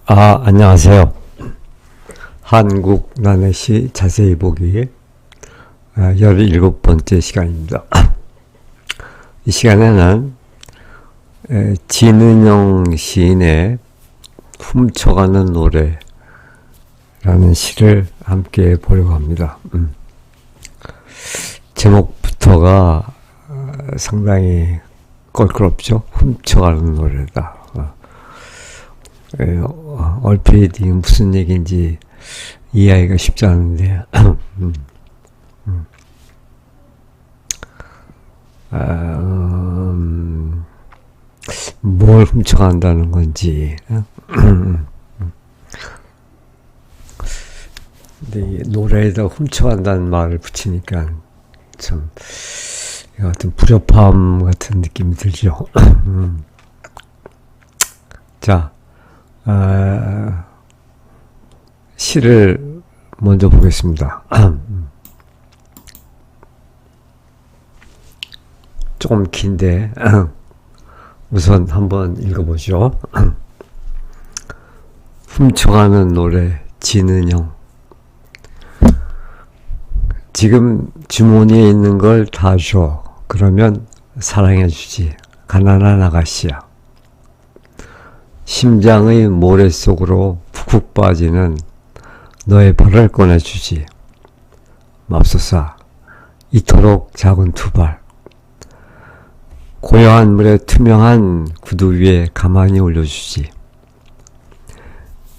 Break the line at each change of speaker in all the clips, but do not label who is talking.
안녕하세요. 한국 나넷시 자세히 보기 17번째 시간입니다. 이 시간에는 진은영 시인의 훔쳐가는 노래라는 시를 함께 보려고 합니다. 제목부터가 상당히 껄끄럽죠. 훔쳐가는 노래다. 얼핏 무슨 얘기인지 이해하기가 쉽지 않은데 뭘 훔쳐간다는 건지 근데 노래에다 훔쳐간다는 말을 붙이니까 참 같은 불협화음 같은 느낌이 들죠. 자, 시를 먼저 보겠습니다. 조금 긴데 우선 한번 읽어보죠. 훔쳐가는 노래 진은영. 지금 주머니에 있는 걸 다 줘. 그러면 사랑해주지. 가난한 아가씨야. 심장의 모래 속으로 푹푹 빠지는 너의 발을 꺼내주지. 맙소사 이토록 작은 두 발. 고요한 물에 투명한 구두 위에 가만히 올려주지.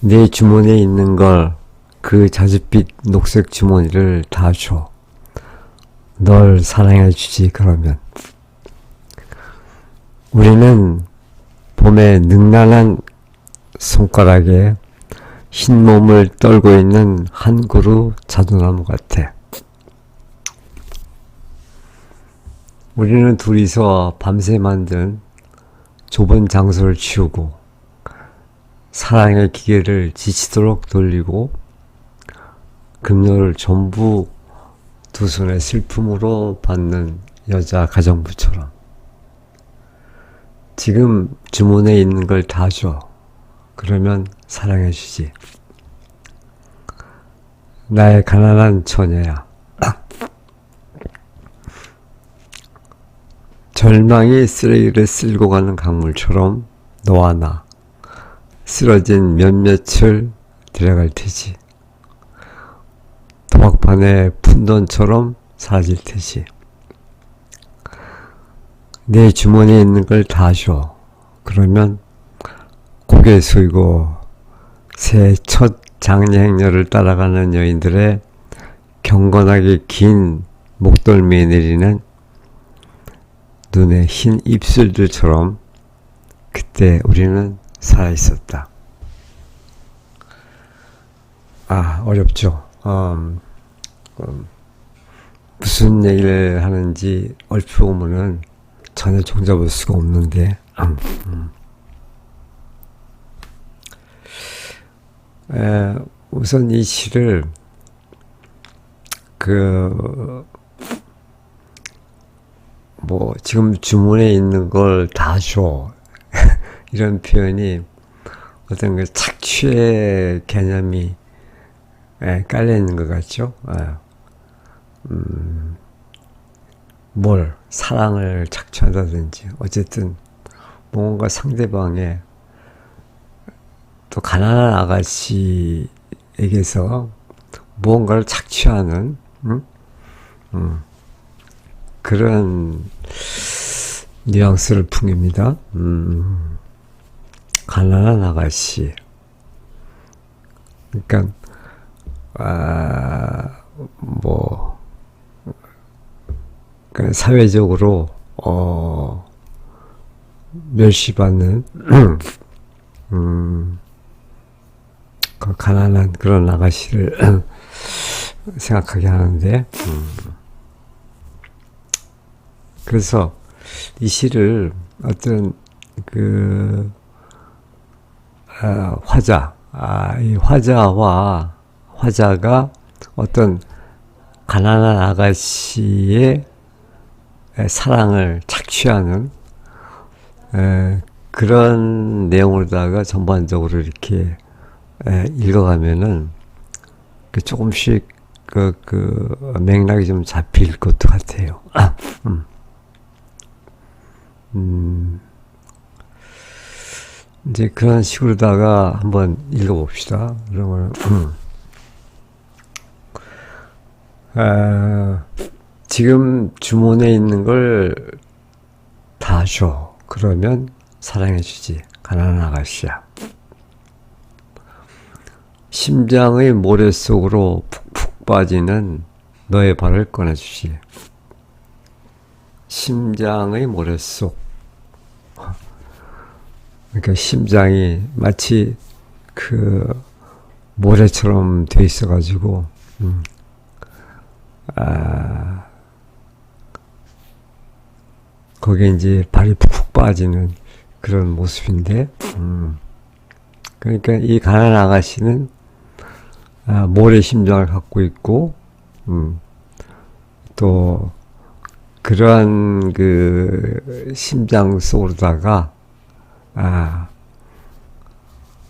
내 주머니에 있는 걸 그 자줏빛 녹색 주머니를 다 줘. 널 사랑해주지. 그러면 우리는 봄의 능란한 손가락에 흰 몸을 떨고 있는 한 그루 자두나무 같아. 우리는 둘이서 밤새 만든 좁은 장소를 치우고 사랑의 기계를 지치도록 돌리고 급료를 전부 두 손의 슬픔으로 받는 여자 가정부처럼 지금 주머니에 있는 걸 다 줘. 그러면 사랑해주지. 나의 가난한 처녀야. 절망이 쓰레기를 쓸고 가는 강물처럼 너와 나 쓰러진 몇몇을 데려갈 테지. 도박판의 푼돈처럼 사라질 테지. 내 주머니에 있는 걸 다 줘. 그러면 고개 숙이고 새해 첫 장례 행렬을 따라가는 여인들의 경건하게 긴 목덜미에 내리는 눈의 흰 입술들처럼 그때 우리는 살아있었다. 어렵죠. 무슨 얘기를 하는지 얼핏 보면은 전혀 종잡을 수가 없는데 우선 이 시를 지금 주문에 있는 걸 다 줘. 이런 표현이 어떤 그 착취의 개념이 깔려 있는 것 같죠. 사랑을 착취한다든지 어쨌든 뭔가 상대방의 또 가난한 아가씨에게서 무언가를 착취하는 그런 뉘앙스를 풍깁니다. 가난한 아가씨. 그러니까 사회적으로 멸시받는 그 가난한 그런 아가씨를 생각하게 하는데 그래서 이 시를 어떤 이 화자가 어떤 가난한 아가씨의 사랑을 착취하는 그런 내용으로다가 전반적으로 이렇게 읽어가면은 조금씩 맥락이 좀 잡힐 것도 같아요. 이제 그런 식으로다가 한번 읽어봅시다. 그러면 지금 주머니에 있는 걸 다 줘. 그러면 사랑해주지. 가난한 아가씨야. 심장의 모래 속으로 푹푹 빠지는 너의 발을 꺼내주지. 심장의 모래 속. 그러니까 심장이 마치 모래처럼 돼 있어가지고, 거기에 이제 발이 푹푹 빠지는 그런 모습인데, 그러니까 이 가난한 아가씨는 모래 심장을 갖고 있고, 또 그러한 심장 속으로다가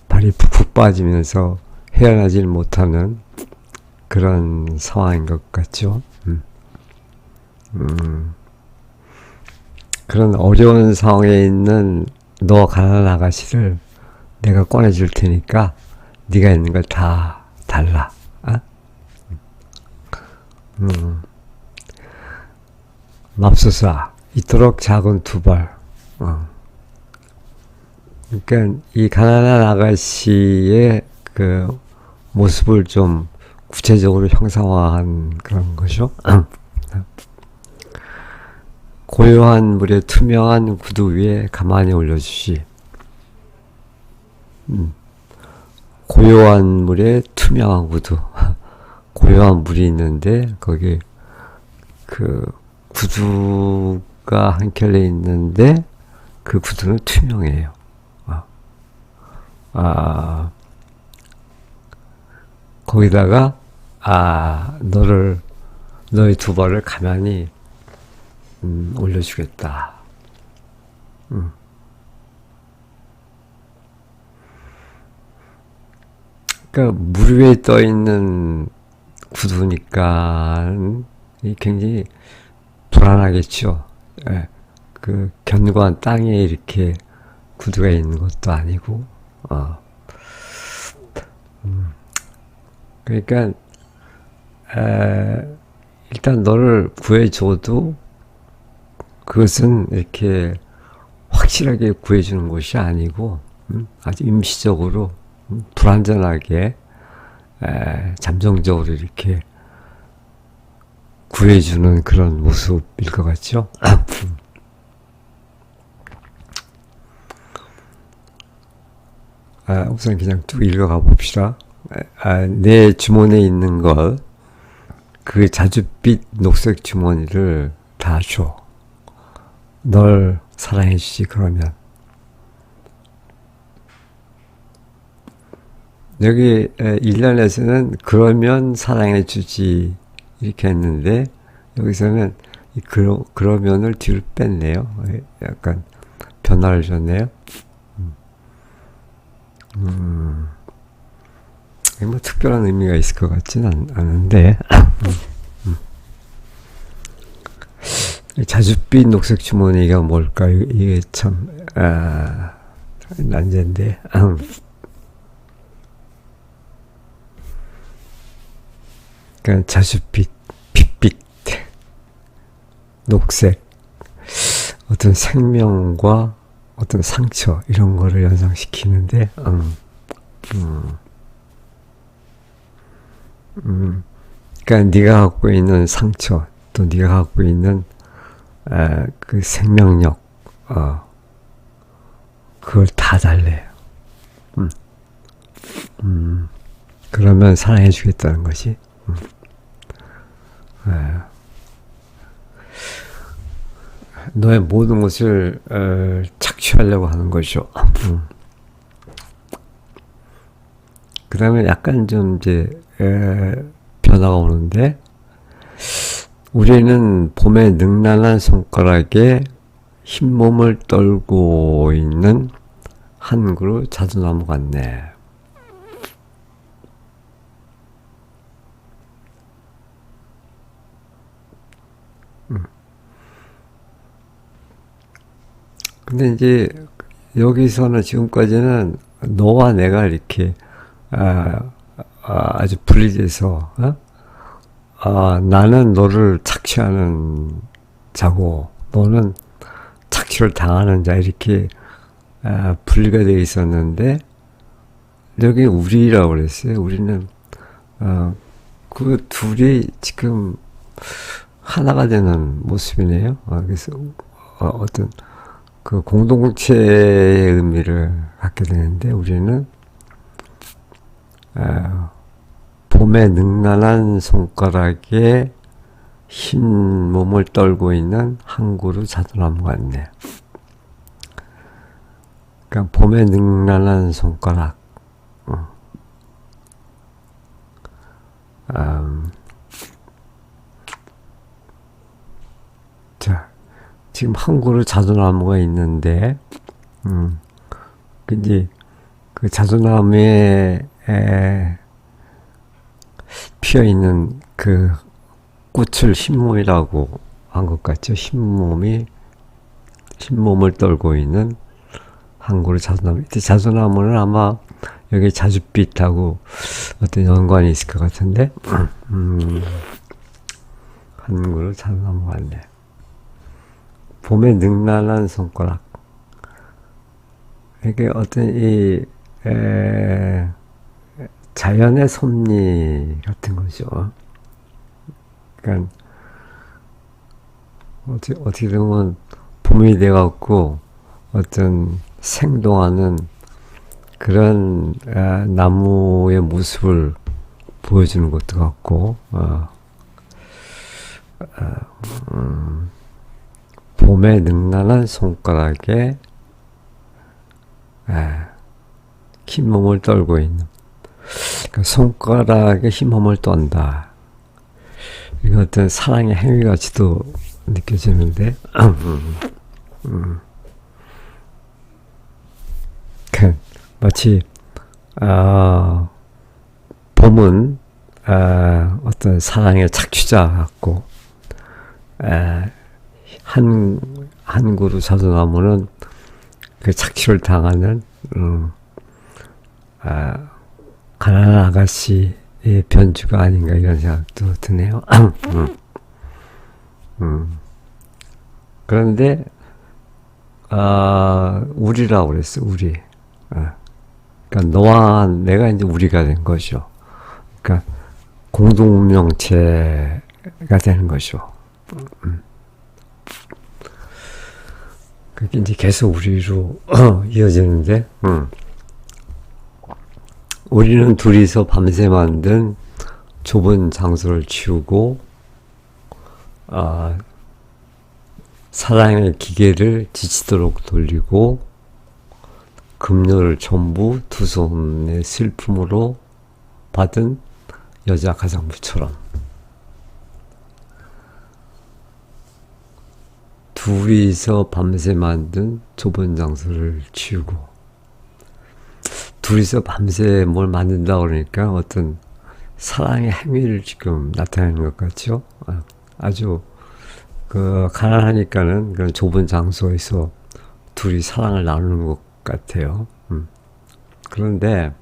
발이 푹푹 빠지면서 헤어나질 못하는 그런 상황인 것 같죠. 그런 어려운 상황에 있는 너 가난한 아가씨를 내가 꺼내줄 테니까 네가 있는 걸 다 달라. 맙소사 이토록 작은 두 발. 그러니까 이 가난한 아가씨의 모습을 좀 구체적으로 형상화한 그런 거죠. 고요한 물에 투명한 구두 위에 가만히 올려주시. 고요한 물에 투명한 구두. 고요한 물이 있는데 거기 구두가 한 켤레 있는데 그 구두는 투명해요. 거기다가 너의 두 발을 가만히 올려주겠다. 그러니까 물 위에 떠 있는 구두니까 굉장히 불안하겠죠. 견고한 땅에 이렇게 구두가 있는 것도 아니고, 그러니까 일단 너를 구해줘도 그것은 이렇게 확실하게 구해주는 것이 아니고 아주 임시적으로 불완전하게 잠정적으로 이렇게 구해주는 그런 모습일 것 같죠. 우선 그냥 쭉 읽어가 봅시다. 내 주머니에 있는 것, 그 자줏빛 녹색 주머니를 다 줘. 널 사랑해주지. 그러면 여기 1년에서는 그러면 사랑해주지 이렇게 했는데 여기서는 그러면을 뒤로 뺐네요. 약간 변화를 줬네요. 뭐 특별한 의미가 있을 것 같지는 않은데 자줏빛 녹색 주머니가 뭘까요? 이게 참 난제인데 그러니까 자줏빛, 핏빛, 녹색, 어떤 생명과 어떤 상처 이런 거를 연상시키는데 그러니까 네가 갖고 있는 상처 또 네가 갖고 있는 그 생명력 그걸 다 달래요. 그러면 사랑해 주겠다는 것이 너의 모든 것을 착취하려고 하는 거죠. 그 다음에 약간 좀 이제 변화가 오는데 우리는 봄의 능란한 손가락에 흰몸을 떨고 있는 한 그루 자두나무 같네. 근데 이제 여기서는 지금까지는 너와 내가 이렇게 아주 분리돼서 나는 너를 착취하는 자고 너는 착취를 당하는 자 이렇게 분리가 되어 있었는데 여기 우리라고 그랬어요. 우리는 그 둘이 지금 하나가 되는 모습이네요. 그래서 어떤 그 공동체의 의미를 갖게 되는데 우리는 봄의 능란한 손가락에 흰 몸을 떨고 있는 한 그루 자두나무 같네. 그러니까 봄의 능란한 손가락. 자, 지금 한 그루 자두나무가 있는데, 근데 그 자두나무에 피어 있는 그 꽃을 흰몸이라고 한 것 같죠. 흰몸을 떨고 있는 한 그루 자두나무. 자두나무는 아마 여기 자줏빛하고 어떤 연관이 있을 것 같은데, 한 그루 자두나무 같네. 봄의 능란한 손가락. 이게 어떤 이 자연의 섭리 같은 거죠. 그러니까 어떻게 보면 봄이 돼갖고 어떤 생동하는 그런 나무의 모습을 보여주는 것도 같고, 봄의 능란한 손가락에 흰 몸을 떨고 있는, 그러니까 손가락에 흰 몸을 떤다. 이거 어떤 사랑의 행위같이도 느껴지는데, 마치 봄은 어떤 사랑의 착취자 같고, 한 그루 자두나무는 그 착취를 당하는 가난한 아가씨의 변주가 아닌가 이런 생각도 드네요. 그런데 우리라고 그랬어. 우리. 그러니까 너와 내가 이제 우리가 된 거죠. 그러니까 공동명체가 되는 거죠. 그게 이제 계속 우리로 이어지는데, 우리는 둘이서 밤새 만든 좁은 장소를 치우고, 사랑의 기계를 지치도록 돌리고, 급료를 전부 두 손의 슬픔으로 받은 여자 가장부처럼. 둘이서 밤새 만든 좁은 장소를 치우고, 둘이서 밤새 뭘 만든다 그러니까 어떤 사랑의 행위를 지금 나타내는 것 같죠. 아주 가난하니까는 그런 좁은 장소에서 둘이 사랑을 나누는 것 같아요. 그런데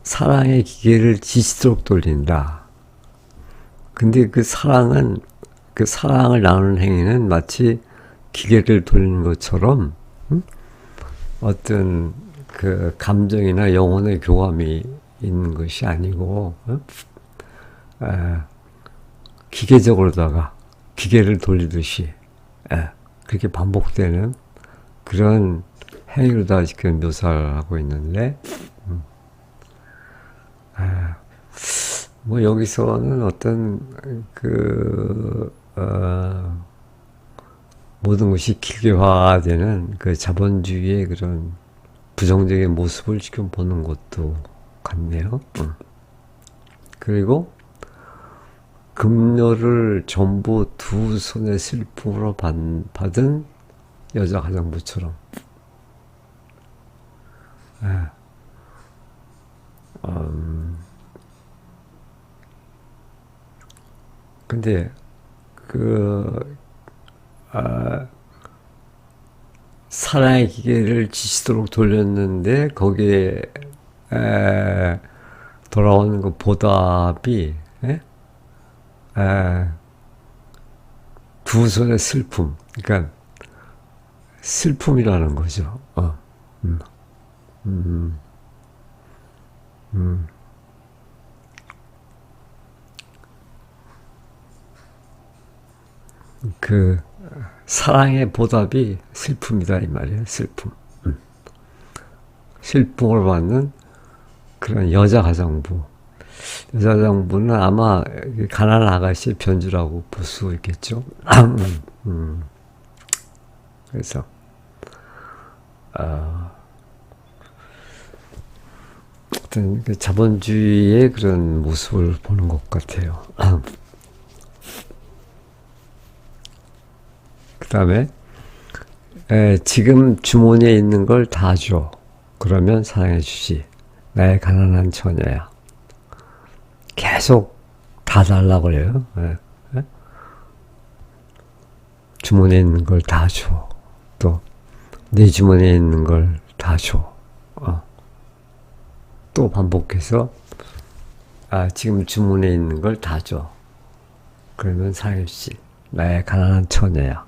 사랑의 기계를 지치도록 돌린다. 근데 그 사랑을 나누는 행위는 마치 기계를 돌리는 것처럼 어떤 그 감정이나 영혼의 교감이 있는 것이 아니고 기계적으로다가 기계를 돌리듯이 그렇게 반복되는 그런 행위로 다 지금 묘사를 하고 있는데, 뭐 여기서는 어떤 모든 것이 기계화되는 그 자본주의의 그런 부정적인 모습을 지금 보는 것도 같네요. 그리고 급료를 전부 두 손의 슬픔으로 받은 여자 가장부처럼. 근데 그 사랑의 기계를 지치도록 돌렸는데 거기에 에, 돌아오는 그 보답이 에? 에, 두 손의 슬픔. 그러니까 슬픔이라는 거죠. 음, 음, 음. 그 사랑의 보답이 슬픔이다 이 말이에요. 슬픔. 슬픔을 받는 그런 여자 가정부. 여자 가정부는 아마 가난한 아가씨의 변주라고 볼 수 있겠죠. 그래서 어떤 그 자본주의의 그런 모습을 보는 것 같아요. 그 다음에 지금 주머니에 있는 걸 다 줘. 그러면 사랑해 주지. 나의 가난한 처녀야. 계속 다 달라고 그래요. 주머니에 있는 걸 다 줘. 또 내 주머니에 있는 걸 다 줘. 또 반복해서 지금 주머니에 있는 걸 다 줘. 그러면 사랑해 주지. 나의 가난한 처녀야.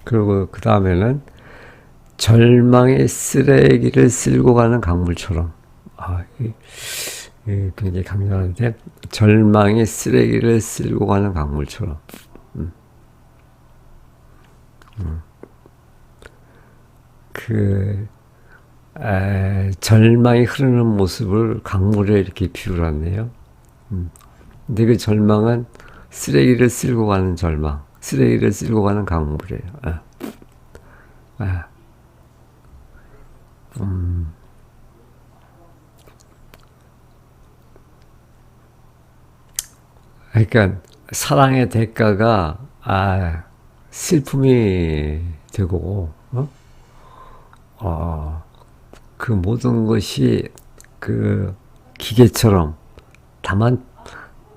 그리고 그 다음에는 절망의 쓰레기를 쓸고 가는 강물처럼. 굉장히 강렬한데 절망의 쓰레기를 쓸고 가는 강물처럼. 그 절망이 흐르는 모습을 강물에 이렇게 비유를 하네요. 근데 그 절망은 쓰레기를 쓸고 가는 절망, 쓰레기를 쓸고 가는 강물이에요. 그러니까 사랑의 대가가 슬픔이 되고 그 모든 것이 그 기계처럼 다만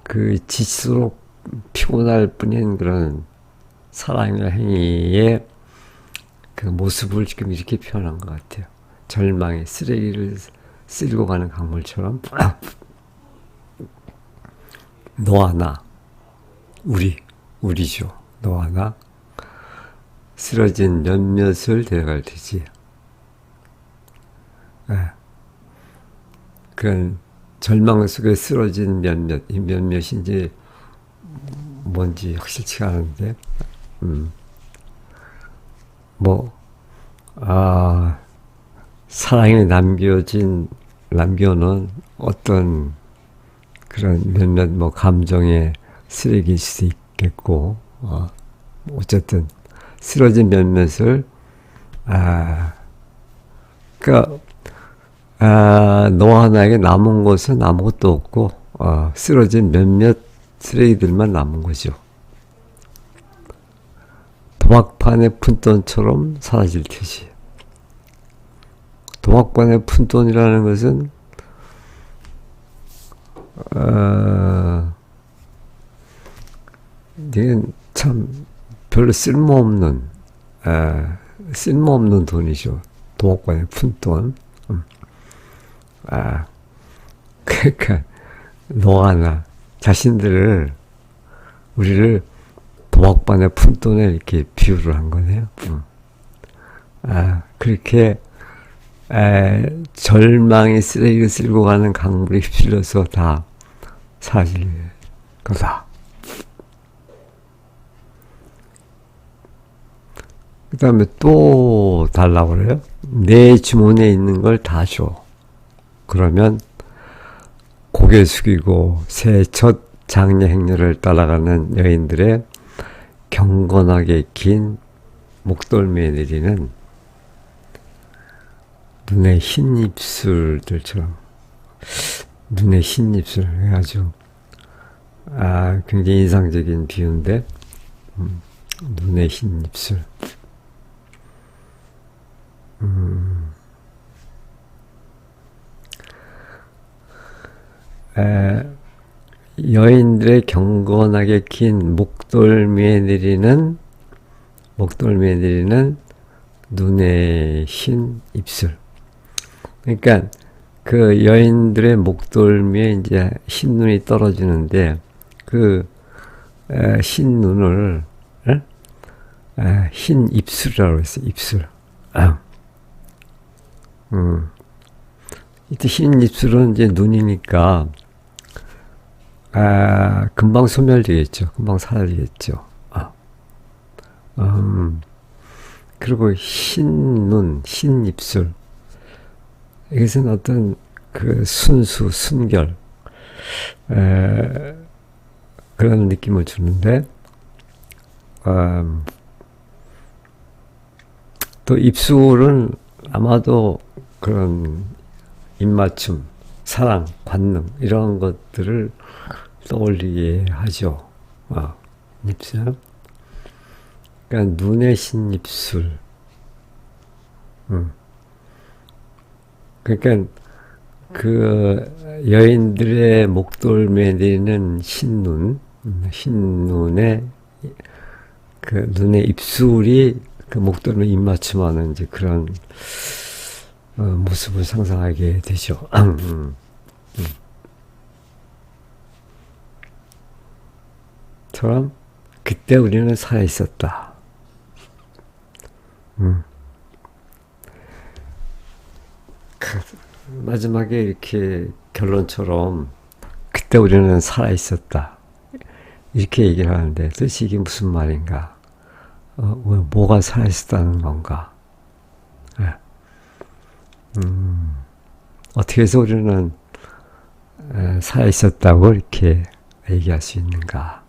그 지치도록 피곤할 뿐인 그런 사랑의 행위의 그 모습을 지금 이렇게 표현한 것 같아요. 절망의 쓰레기를 쓸고 가는 강물처럼 너와 나, 우리죠. 너와 나 쓰러진 몇몇을 데려갈 테지. 그런 절망 속에 쓰러진 몇몇, 이 몇몇인지 뭔지 확실치가 않은데, 사랑에 남겨놓은 어떤 그런 몇몇 감정의 쓰레기일 수도 있겠고, 어쨌든 쓰러진 몇몇을, 그러니까 너와 나에게 남은 것은 아무것도 없고 쓰러진 몇몇 쓰레기들만 남은 거죠. 도박판의 푼돈처럼 사라질 테지. 도박판의 푼돈이라는 것은 이건 참 별로 쓸모없는 돈이죠. 도박판의 푼돈. 그러니까 너와 나 자신들을 우리를 도박반의 푼돈에 이렇게 비유를 한 거네요. 그렇게 절망의 쓰레기를 쓸고 가는 강물이 휩쓸려서 다 사라질 거다. 그 다음에 또 달라고 그래요. 내 주머니에 있는 걸 다 줘. 그러면 고개 숙이고 새 첫 장례 행렬을 따라가는 여인들의 경건하게 긴 목덜미에 내리는 눈의 흰 입술들처럼 눈의 흰 입술 아주 굉장히 인상적인 비유인데 눈의 흰 입술 여인들의 경건하게 긴 목덜미에 내리는 눈에 흰 입술. 그러니까 그 여인들의 목덜미에 이제 흰 눈이 떨어지는데 그 흰 눈을 흰 입술이라고 했어요. 입술. 이때 흰 입술은 이제 눈이니까 금방 소멸되겠죠. 금방 사라지겠죠. 그리고 흰 눈, 흰 입술. 이것은 어떤 그 순수, 순결, 그런 느낌을 주는데, 또 입술은 아마도 그런 입맞춤, 사랑, 관능, 이런 것들을 떠올리게 하죠. 입술. 그러니까 눈의 흰 입술. 그러니까 그 여인들의 목돌매에 내리는 흰 눈에 그 눈의 입술이 그 목돌매 입맞춤하는 이제 그런 모습을 상상하게 되죠. 처럼 그때 우리는 살아 있었다. 마지막에 이렇게 결론처럼 그때 우리는 살아 있었다. 이렇게 얘기를 하는데 도대체 이게 무슨 말인가? 뭐가 살아 있었다는 건가? 어떻게 해서 우리는 살아 있었다고 이렇게 얘기할 수 있는가?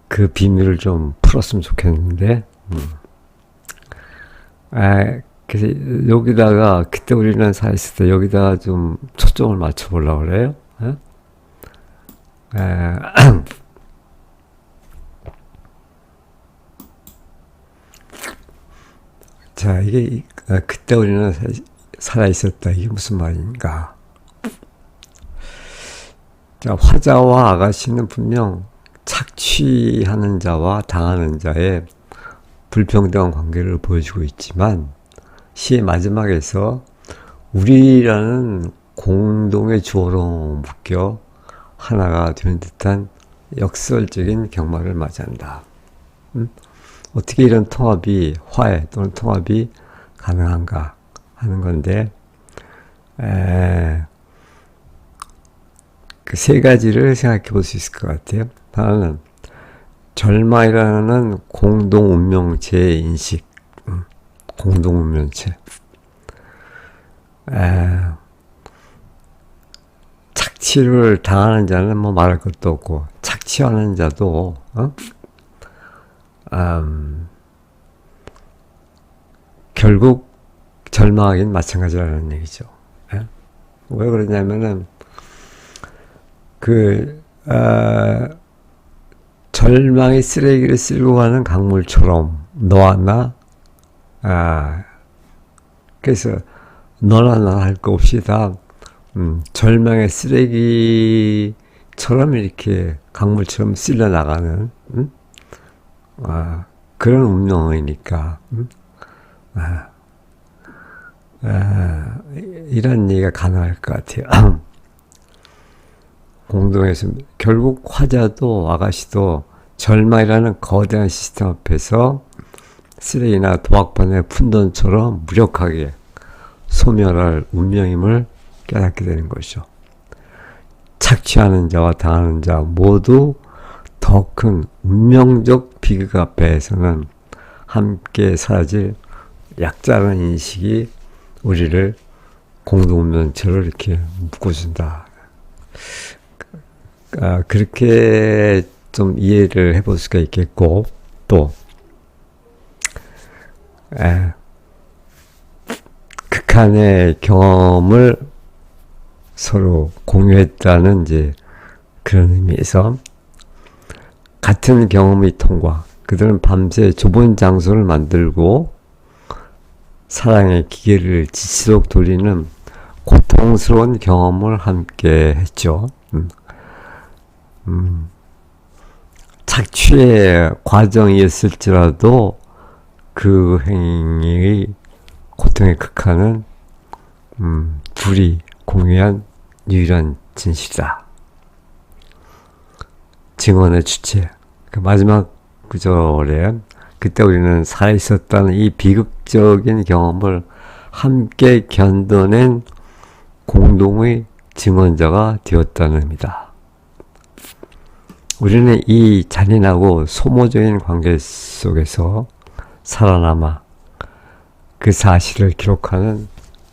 그 비밀을 좀 풀었으면 좋겠는데, 그래서 여기다가, 그때 우리는 살아있을 때, 여기다가 좀 초점을 맞춰보려고 그래요. 자, 이게, 그때 우리는 살아있었다. 이게 무슨 말인가? 자, 화자와 아가씨는 분명 착취하는 자와 당하는 자의 불평등한 관계를 보여주고 있지만 시의 마지막에서 우리라는 공동의 주어로 묶여 하나가 되는 듯한 역설적인 경마를 맞이한다. 어떻게 이런 통합이 화해 또는 통합이 가능한가 하는 건데 그 세 가지를 생각해 볼 수 있을 것 같아요. 하나는 절망이라는 공동 운명체의 인식, 공동 운명체. 착취를 당하는 자는 뭐 말할 것도 없고 착취하는 자도 결국 절망하긴 마찬가지라는 얘기죠. 왜 그러냐면은 절망의 쓰레기를 쓸고 가는 강물처럼 너와 나, 그래서 너나 나 할 거 없이 다 절망의 쓰레기처럼 이렇게 강물처럼 쓸려 나가는 그런 운명이니까 이런 얘기가 가능할 것 같아요. 공동에서 결국 화자도 아가씨도 절망이라는 거대한 시스템 앞에서 쓰레기나 도박판의 푼돈처럼 무력하게 소멸할 운명임을 깨닫게 되는 것이죠. 착취하는 자와 당하는 자 모두 더 큰 운명적 비극 앞에서는 함께 사라질 약자라는 인식이 우리를 공동운명체로 이렇게 묶어준다. 그렇게 좀 이해를 해볼 수가 있겠고, 또 극한의 경험을 서로 공유했다는 이제 그런 의미에서 같은 경험의 통과, 그들은 밤새 좁은 장소를 만들고 사랑의 기계를 지치도록 돌리는 고통스러운 경험을 함께 했죠. 착취의 과정이었을지라도 그 행위의 고통의 극한은 둘이 공유한 유일한 진실이다. 증언의 주체. 그 마지막 구절에 그때 우리는 살아있었다는 이 비극적인 경험을 함께 견뎌낸 공동의 증언자가 되었다는 의미다. 우리는 이 잔인하고 소모적인 관계 속에서 살아남아 그 사실을 기록하는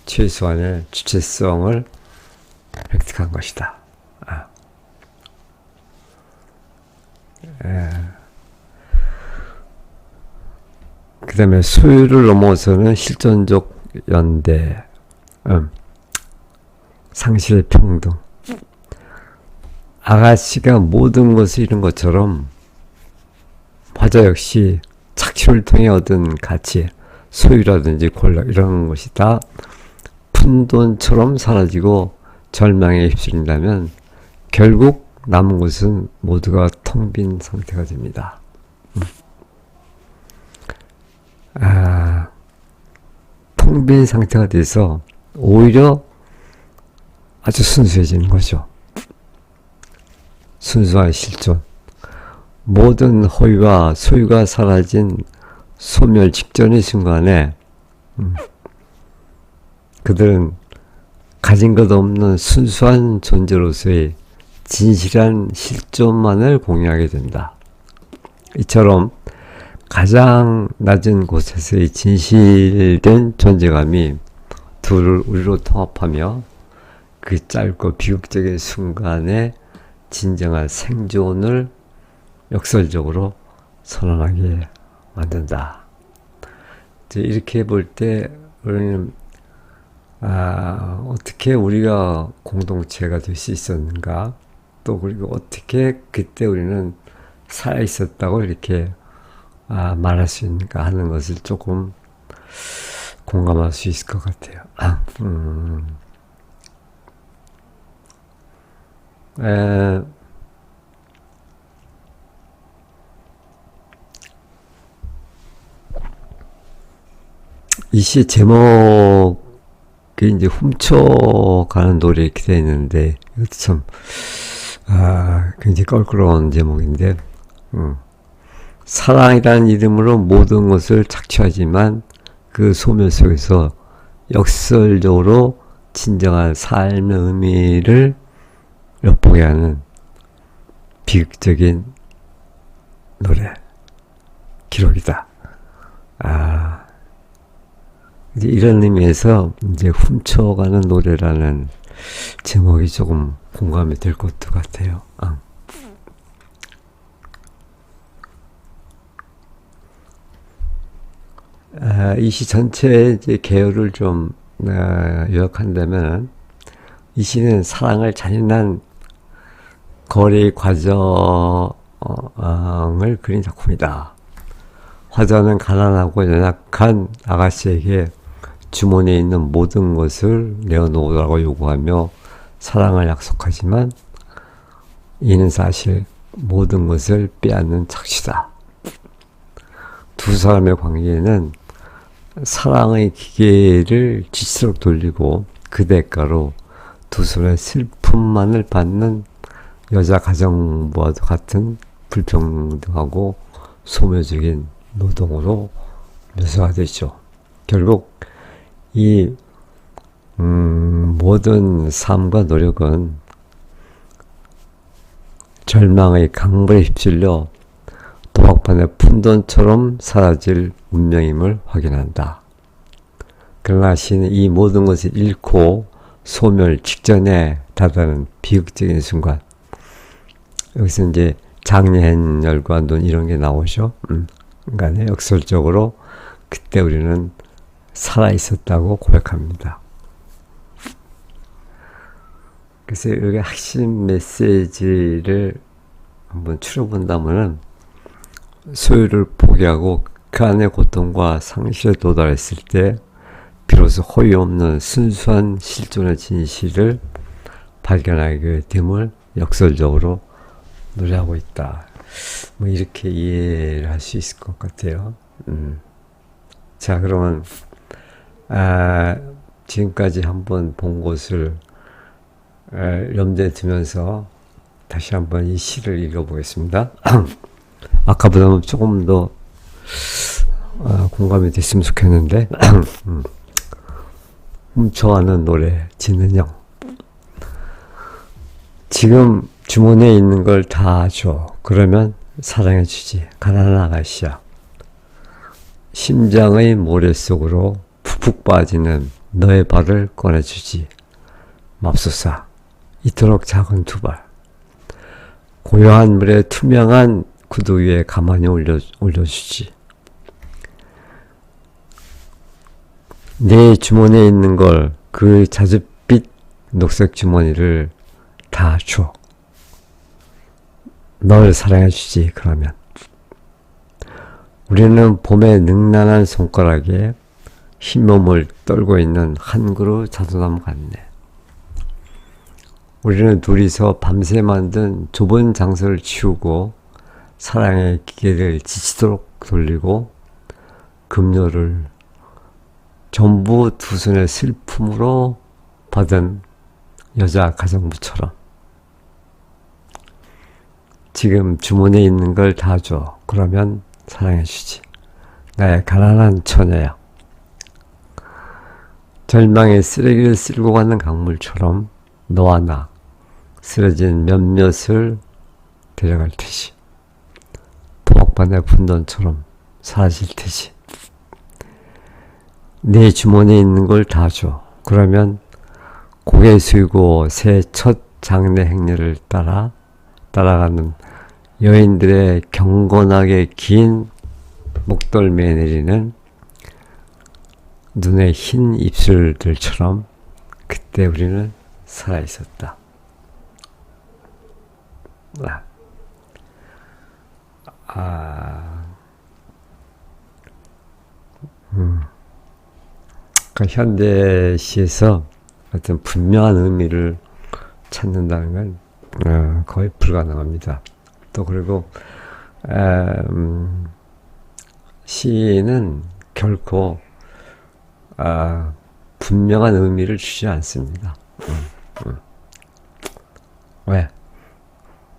최소한의 주체성을 획득한 것이다. 그 다음에 소유를 넘어서는 실존적 연대, 상실의 평등. 아가씨가 모든 것을 잃은 것처럼 화자 역시 착취를 통해 얻은 가치, 소유라든지 권력 이런 것이 다 푼돈처럼 사라지고 절망에 휩쓸린다면 결국 남은 것은 모두가 텅 빈 상태가 됩니다. 텅 빈 상태가 돼서 오히려 아주 순수해지는 거죠. 순수한 실존. 모든 허위와 소유가 사라진 소멸 직전의 순간에 그들은 가진 것 없는 순수한 존재로서의 진실한 실존만을 공유하게 된다. 이처럼 가장 낮은 곳에서의 진실된 존재감이 둘을 우리로 통합하며 그 짧고 비극적인 순간에 진정한 생존을 역설적으로 선언하게 만든다. 이렇게 볼 때 우리는 어떻게 우리가 공동체가 될 수 있었는가, 또 그리고 어떻게 그때 우리는 살아 있었다고 이렇게 말할 수 있는가 하는 것을 조금 공감할 수 있을 것 같아요. 이 시 제목이 이제 훔쳐가는 노래 이렇게 되어 있는데, 이것도 참, 굉장히 껄끄러운 제목인데, 사랑이라는 이름으로 모든 것을 착취하지만 그 소멸 속에서 역설적으로 진정한 삶의 의미를 엿보게 하는 비극적인 노래, 기록이다. 이제 이런 의미에서 이제 훔쳐가는 노래라는 제목이 조금 공감이 될 것도 같아요. 이 시 전체의 이제 계열을 좀 요약한다면, 이 시는 사랑을 잔인한 거래의 과정을 그린 작품이다. 화자는 가난하고 연약한 아가씨에게 주머니에 있는 모든 것을 내어놓으라고 요구하며 사랑을 약속하지만 이는 사실 모든 것을 빼앗는 착취다. 두 사람의 관계는 사랑의 기계를 지치도록 돌리고 그 대가로 두 손의 슬픔만을 받는 여자 가정부와도 같은 불평등하고 소멸적인 노동으로 묘사가 되죠. 결국 이 모든 삶과 노력은 절망의 강물에 휩쓸려 도박판의 푼돈처럼 사라질 운명임을 확인한다. 그러나 시는 이 모든 것을 잃고 소멸 직전에 다다른 비극적인 순간, 여기서 이제 장례행렬과 눈 이런 게 나오죠. 그러니까 역설적으로 그때 우리는 살아 있었다고 고백합니다. 그래서 여기 핵심 메시지를 한번 추려본다면은, 소유를 포기하고 그 안의 고통과 상실에 도달했을 때 비로소 허위 없는 순수한 실존의 진실을 발견하게 됨을 역설적으로 노래하고 있다. 뭐 이렇게 이해를 할 수 있을 것 같아요. 자, 그러면 지금까지 한번 본 것을 염두에 두면서 다시 한번 이 시를 읽어보겠습니다. 아까보다는 조금 더 공감이 됐으면 좋겠는데 훔쳐가는 노래 진은영. 지금 주머니에 있는 걸 다 줘. 그러면 사랑해주지. 가난한 아가씨야. 심장의 모래 속으로 푹푹 빠지는 너의 발을 꺼내주지. 맙소사. 이토록 작은 두 발. 고요한 물에 투명한 구두 위에 가만히 올려주지. 내 주머니에 있는 걸 그 자줏빛 녹색 주머니를 다 줘. 널 사랑해주지. 그러면 우리는 봄의 능란한 손가락에 흰몸을 떨고 있는 한 그루 자두나무 같네. 우리는 둘이서 밤새 만든 좁은 장소를 치우고 사랑의 기계를 지치도록 돌리고 급료를 전부 두 손의 슬픔으로 받은 여자 가정부처럼 지금 주머니에 있는 걸 다 줘. 그러면 사랑해주지. 나의 가난한 처녀야. 절망의 쓰레기를 쓸고 가는 강물처럼 너와 나 쓰러진 몇몇을 데려갈 테지. 붕악반의 분돈처럼 사라질 테지. 내 주머니에 있는 걸 다 줘. 그러면 고개 숙이고 새 첫 장례 행렬을 따라가는 여인들의 경건하게 긴 목덜미에 내리는 눈의 흰 입술들처럼 그때 우리는 살아있었다. 그러니까 현대시에서 어떤 분명한 의미를 찾는다는 건 거의 불가능합니다. 또 그리고 시는 결코 분명한 의미를 주지 않습니다. 왜?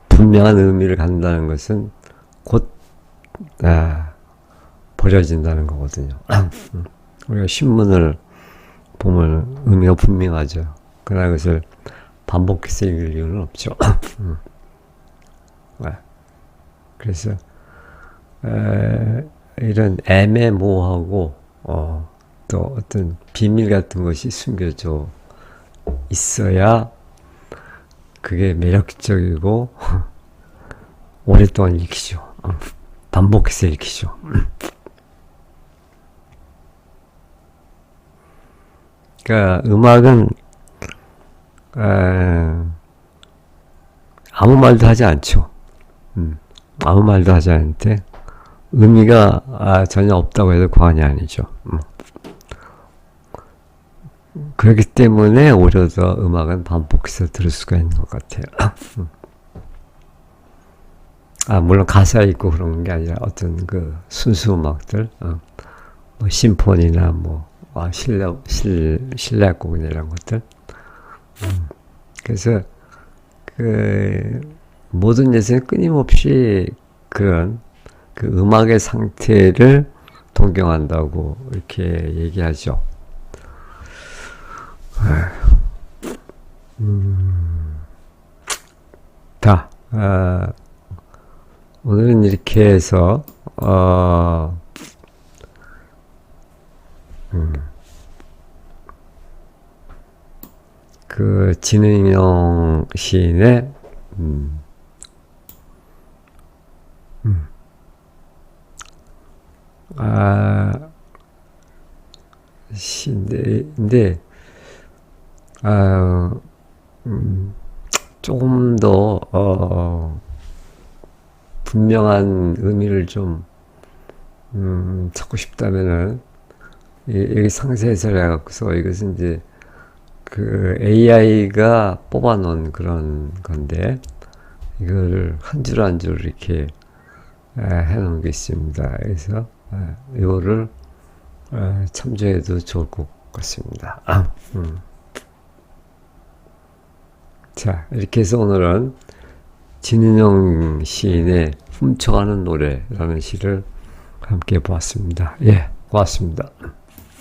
분명한 의미를 갖는다는 것은 곧 버려진다는 거거든요. 우리가 신문을 보면 의미가 분명하죠. 그러나 그것을 반복해서 읽을 이유는 없죠. 그래서 이런 애매모호하고 또 어떤 비밀 같은 것이 숨겨져 있어야 그게 매력적이고 오랫동안 읽히죠. 반복해서 읽히죠. 그러니까 음악은 아무 말도 하지 않죠. 아무 말도 하지 않는데 의미가 전혀 없다고 해도 과언이 아니죠. 그렇기 때문에 오히려 더 음악은 반복해서 들을 수가 있는 것 같아요. 물론 가사 있고 그런 게 아니라 어떤 그 순수 음악들, 뭐 심포니나 뭐 실내악곡이나 이런 것들. 그래서 그 모든 예술은 끊임없이 그런 그 음악의 상태를 동경한다고 이렇게 얘기하죠. 오늘은 이렇게 해서 그 진은영 시인의 시인데 조금 더 분명한 의미를 좀 찾고 싶다면은 여기 상세해설 해갖고서 이것은 이제 그 AI가 뽑아놓은 그런 건데 이걸 한 줄 한 줄 이렇게 해놓은 게 있습니다. 그래서 이거를 참조해도 좋을 것 같습니다. 자, 이렇게 해서 오늘은 진은영 시인의 훔쳐가는 노래라는 시를 함께 보았습니다. 예, 고맙습니다.